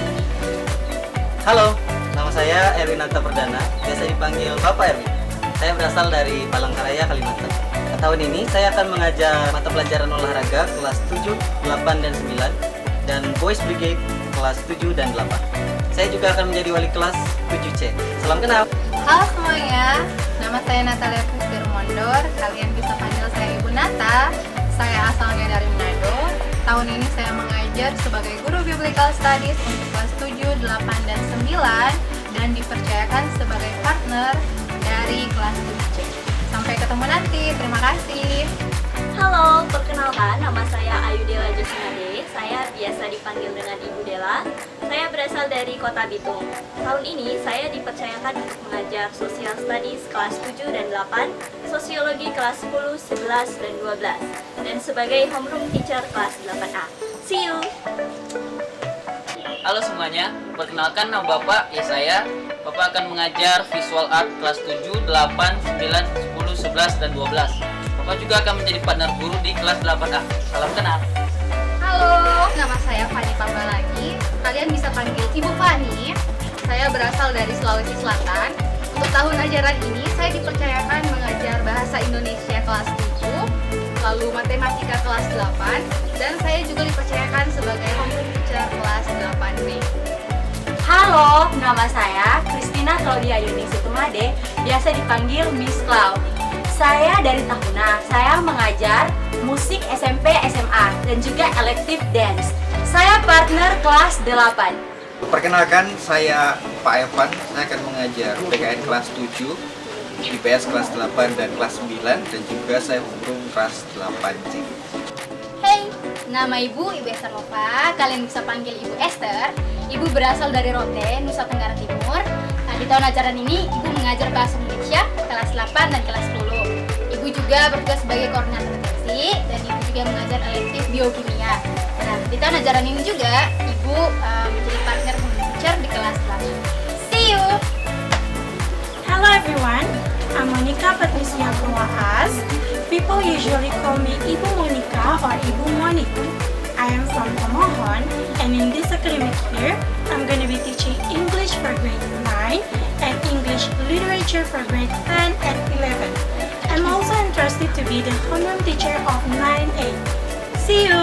Halo, nama saya Erwinanta Perdana, biasa dipanggil Bapak Erwin. Saya berasal dari Palangkaraya, Kalimantan. Tahun ini saya akan mengajar mata pelajaran olahraga kelas 7, 8, dan 9 dan Boys Brigade kelas 7 dan 8. Saya juga akan menjadi wali kelas 7C. Salam kenal. Halo semuanya, nama saya Natalia Kristirmondor. Kalian bisa panggil saya Ibu Nata. Saya asalnya dari Manado. Tahun ini saya mengajar sebagai guru Biblical Studies untuk kelas 7, 8, dan 9 dan dipercayakan sebagai partner dari kelas 7C. Sampai ketemu nanti, terima kasih. Halo, perkenalkan nama saya Ayu Dela Josinade. Saya biasa dipanggil dengan Ibu Dela. Saya berasal dari Kota Bitung. Tahun ini saya dipercayakan untuk mengajar Social Studies kelas 7 dan 8, Sosiologi kelas 10, 11, dan 12, dan sebagai homeroom teacher kelas 8A. See you! Halo semuanya, perkenalkan nama Bapak, ya saya. Bapak akan mengajar Visual Art kelas 7, 8, 9, 10, 11, dan 12. Bapak juga akan menjadi partner guru di kelas 8A. Salam kenal. Halo, nama saya Fani Pambalagi. Kalian bisa panggil Ibu Fani. Saya berasal dari Sulawesi Selatan. Untuk tahun ajaran ini, saya dipercayakan mengajar Bahasa Indonesia kelas 7, lalu Matematika kelas 8, dan saya juga dipercayakan sebagai homeroom teacher kelas 8B. Halo, nama saya Kristina Claudia Yuningsi Tumade, biasa dipanggil Miss Clau. Saya dari Tahuna, saya mengajar musik SMP SMA dan juga elective dance. Saya partner kelas 8. Perkenalkan, saya Pak Evan. Saya akan mengajar PKN kelas 7, IPS kelas 8 dan kelas 9, dan juga saya homeroom kelas 8C. Hey, nama Ibu Esther Nova. Kalian bisa panggil Ibu Esther. Ibu berasal dari Rote, Nusa Tenggara Timur. Nah, di tahun ajaran ini, Ibu mengajar Bahasa Indonesia kelas 8 dan kelas 10. Ibu juga bertugas sebagai koordinator retensi dan Ibu juga mengajar elektif biokimia. Nah, di tahun ajaran ini juga Ibu menjadi partner teacher di kelas 8. See you! Hello everyone, I'm Monica Patricia Purwaas. People usually call me Ibu Monica or Ibu Monica. I am from Tomohon, and in this academic year, I'm going to be teaching English for grade 9 and English literature for grade 10 and 11. I'm also interested to be the homeroom teacher of 9A. See you!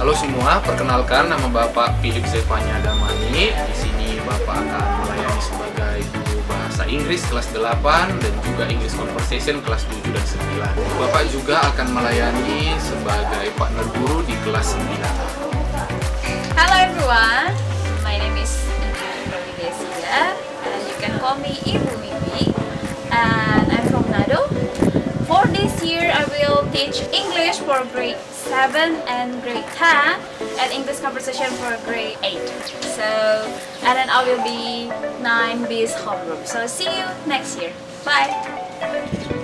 Halo semua, perkenalkan nama Bapak Philip Zevanya Damani. Di sini Bapak akan melayani sebagai guru bahasa Inggris kelas 8 dan juga English Conversation kelas 7 dan 9. Bapak juga akan melayani sebagai partner guru di kelas 9. Hello everyone, my name is Ibu Desia and you can call me Ibu Mimi, and I'm from Manado. For this year, I will teach English for grade 7 and grade 10 and English Conversation for grade 8. So, and then I will be 9B's homeroom. So, see you next year. Bye!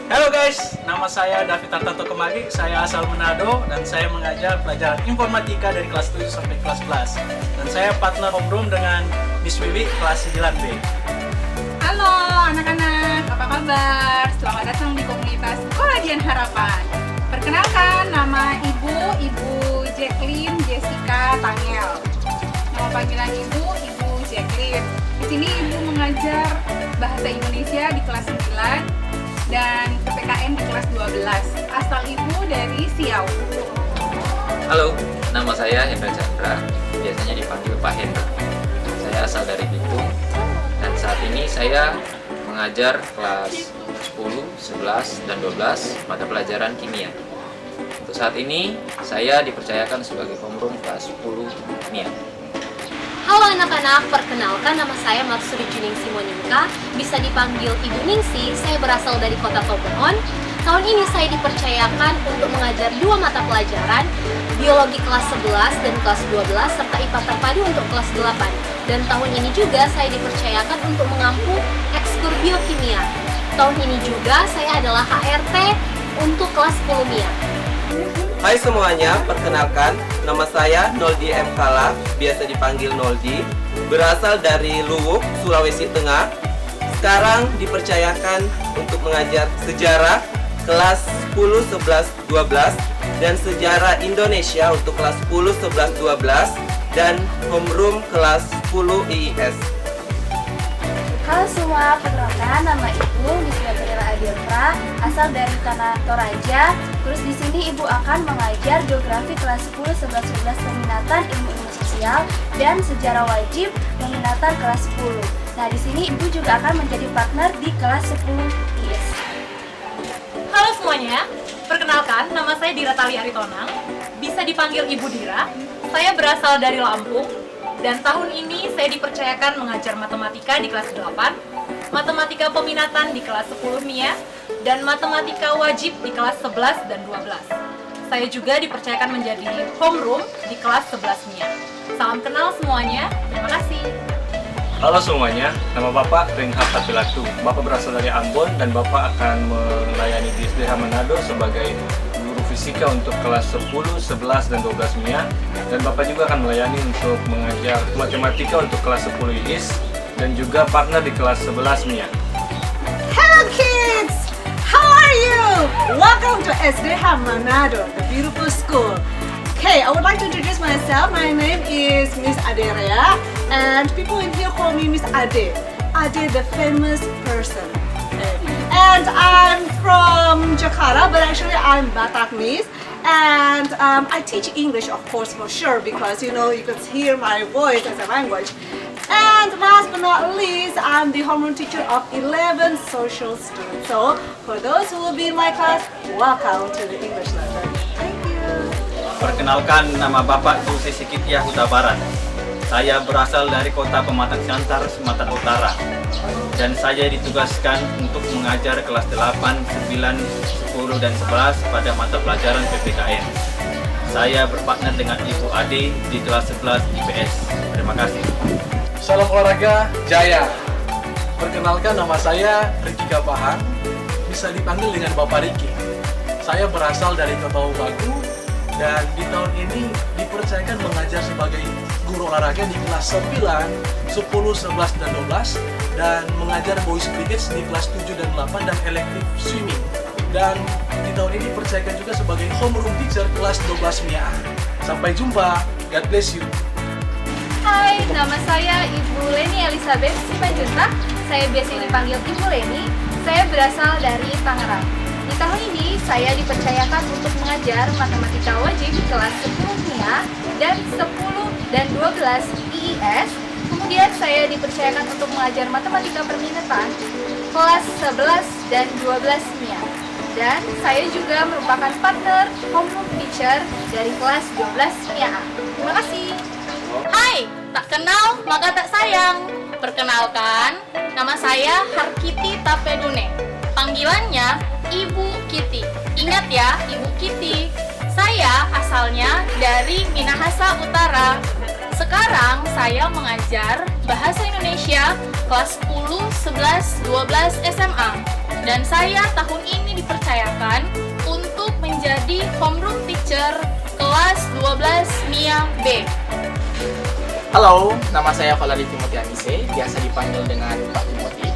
Halo guys, nama saya David Tartanto Kemagi. Saya asal Manado dan saya mengajar pelajaran informatika dari kelas 7 sampai kelas 11. Dan saya partner homeroom dengan Miss Wiwi kelas 9B. Halo anak-anak, apa kabar? Selamat datang di komunitas Koladian Harapan. Perkenalkan, nama Ibu Jacqueline Jessica Tangel. Nama panggilan Ibu Jacqueline. Di sini Ibu mengajar Bahasa Indonesia di kelas 9 dan PPKN di kelas 12. Asal Ibu dari Siau. Halo, nama saya Hendra Chandra, biasanya dipanggil Pak Hendra. Saya asal dari Bitung dan saat ini saya mengajar kelas 10, 11, dan 12 mata pelajaran kimia. Untuk saat ini saya dipercayakan sebagai homeroom kelas 10 kimia. Halo anak-anak, perkenalkan nama saya Marsudi Juningsi Monika, bisa dipanggil Ibu Ningsi. Saya berasal dari Kota Tomohon. Tahun ini saya dipercayakan untuk mengajar 2 mata pelajaran, biologi kelas 11 dan kelas 12 serta IPA terpadu untuk kelas 8. Dan tahun ini juga saya dipercayakan untuk mengampu ekskur biokimia. Tahun ini juga saya adalah HRT untuk kelas 10 MIA. Hai semuanya, perkenalkan nama saya Noldi M. Kala, biasa dipanggil Noldi, berasal dari Luwuk, Sulawesi Tengah. Sekarang dipercayakan untuk mengajar sejarah kelas 10, 11, 12 dan sejarah Indonesia untuk kelas 10, 11, 12 dan homeroom kelas 10 IIS. Halo semua, perkenalkan nama Ibu Nisma Benera Adirra, asal dari Tanah Toraja. Terus di sini Ibu akan mengajar geografi kelas 10, 11, 12 peminatan ilmu sosial sosial dan sejarah wajib peminatan kelas 10. Nah, di sini Ibu juga akan menjadi partner di kelas 10 IS. Halo semuanya, perkenalkan nama saya Dira Tali Aritonang, bisa dipanggil Ibu Dira. Saya berasal dari Lampung, dan tahun ini saya dipercayakan mengajar matematika di kelas 8, matematika peminatan di kelas 10 MIA, dan matematika wajib di kelas 11 dan 12. Saya juga dipercayakan menjadi homeroom di kelas 11 MIA. Salam kenal semuanya, terima kasih. Halo semuanya, nama Bapak Reinhard Tapilatu. Bapak berasal dari Ambon dan Bapak akan melayani di SDH Manado sebagai guru fisika untuk kelas 10, 11, dan 12 MIA. Dan Bapak juga akan melayani untuk mengajar matematika untuk kelas 10 IIS dan juga partner di kelas 11 MIA. Hello kids! How are you? Welcome to SDH Manado, the beautiful school. Okay, I would like to introduce myself. My name is Miss Aderea, and people in here call me Miss Ade. Ade, the famous person. And I'm from Jakarta, but actually I'm Bataknese. And I teach English, of course, for sure, because you know you can hear my voice as a language. And last but not least, I'm the homeroom teacher of 11 social students. So for those who will be in my class, welcome to the English lesson. Perkenalkan, nama Bapak Dulce Sikitia Huta Barat. Saya berasal dari kota Pematang Siantar, Sumatera Utara. Dan saya ditugaskan untuk mengajar kelas 8, 9, 10, dan 11 pada mata pelajaran PPKN. Saya berpartner dengan Ibu Ade di kelas 11 IPS. Terima kasih. Salam olahraga Jaya. Perkenalkan, nama saya Riki Kapahan, bisa dipanggil dengan Bapak Riki. Saya berasal dari Kota Bagu dan di tahun ini dipercayakan mengajar sebagai guru olahraga di kelas 9, 10, 11, dan 12 dan mengajar boys cricket di kelas 7 dan 8 dan elective swimming. Dan di tahun ini dipercayakan juga sebagai homeroom teacher kelas 12 MIA. Sampai jumpa, God bless you. Hai, nama saya Ibu Leni Elizabeth Simanjuntak. Saya biasa dipanggil Ibu Leni. Saya berasal dari Tangerang. Di tahun ini saya dipercayakan untuk mengajar matematika wajib kelas 10 MIA dan 10 dan 12 IIS. Kemudian saya dipercayakan untuk mengajar matematika permintaan kelas 11 dan 12 MIA. Dan saya juga merupakan partner homeroom teacher dari kelas 12 MIA. Terima kasih. Hai, tak kenal maka tak sayang. Perkenalkan, nama saya Harkiti Tapedune. Panggilannya Ibu Kitty. Ingat ya, Ibu Kitty. Saya asalnya dari Minahasa Utara. Sekarang saya mengajar Bahasa Indonesia kelas 10, 11, 12 SMA. Dan saya tahun ini dipercayakan untuk menjadi homeroom teacher kelas 12 MIA B. Halo, nama saya Valadi Timothy Anise, biasa dipanggil dengan Pak Timothy.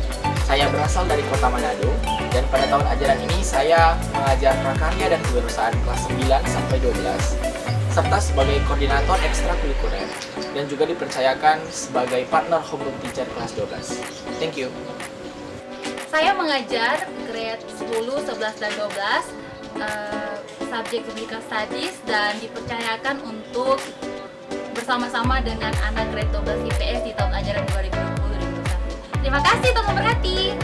Saya berasal dari kota Manado, dan pada tahun ajaran ini saya mengajar prakarya dan kewirausahaan kelas 9 sampai 12, serta sebagai koordinator ekstrakurikuler, dan juga dipercayakan sebagai partner homeroom teacher kelas 12. Thank you. Saya mengajar grade 10, 11, dan 12 subjek Biblical Studies dan dipercayakan untuk bersama-sama dengan anak grade 12 IPS di tahun ajaran 2020-2021. Terima kasih telah berhati.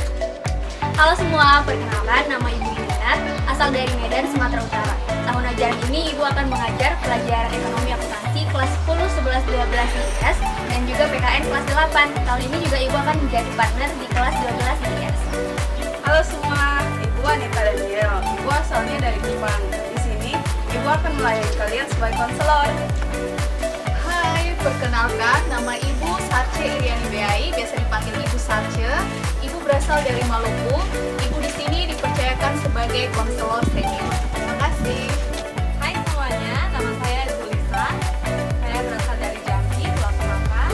Halo semua, perkenalkan nama Ibu Inat, asal dari Medan, Sumatera Utara. Tahun ajaran ini Ibu akan mengajar pelajaran ekonomi akuntansi kelas 10, 11, 12 IPS dan juga PKN kelas 8. Tahun ini juga Ibu akan menjadi partner di kelas 12 IPS. Halo semua, Ibu Anita Daniel. Ibu asalnya dari Jepang. Di sini Ibu akan melayani kalian sebagai konselor. Hai, perkenalkan nama Ibu Sarce Iriani Beai, biasa dipanggil Ibu Sarce. Ibu berasal dari Maluku. Ibu di sini dipercayakan sebagai konselor senior. Terima kasih. Hai semuanya, nama saya Zulisa. Saya berasal dari Jambi, Pulau Sumatera.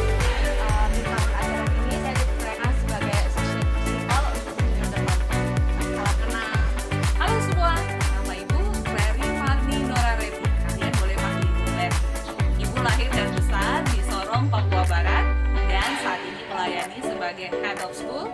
Di tahun ajaran ini saya dipercayakan sebagai associate principal untuk junior depan. Salam kenal. Halo semua, nama Ibu Ferry Marni Norareti. Kalian boleh panggil Ibu Fer. Ibu lahir dan besar di Sorong, Papua Barat, dan saat ini melayani sebagai Head of School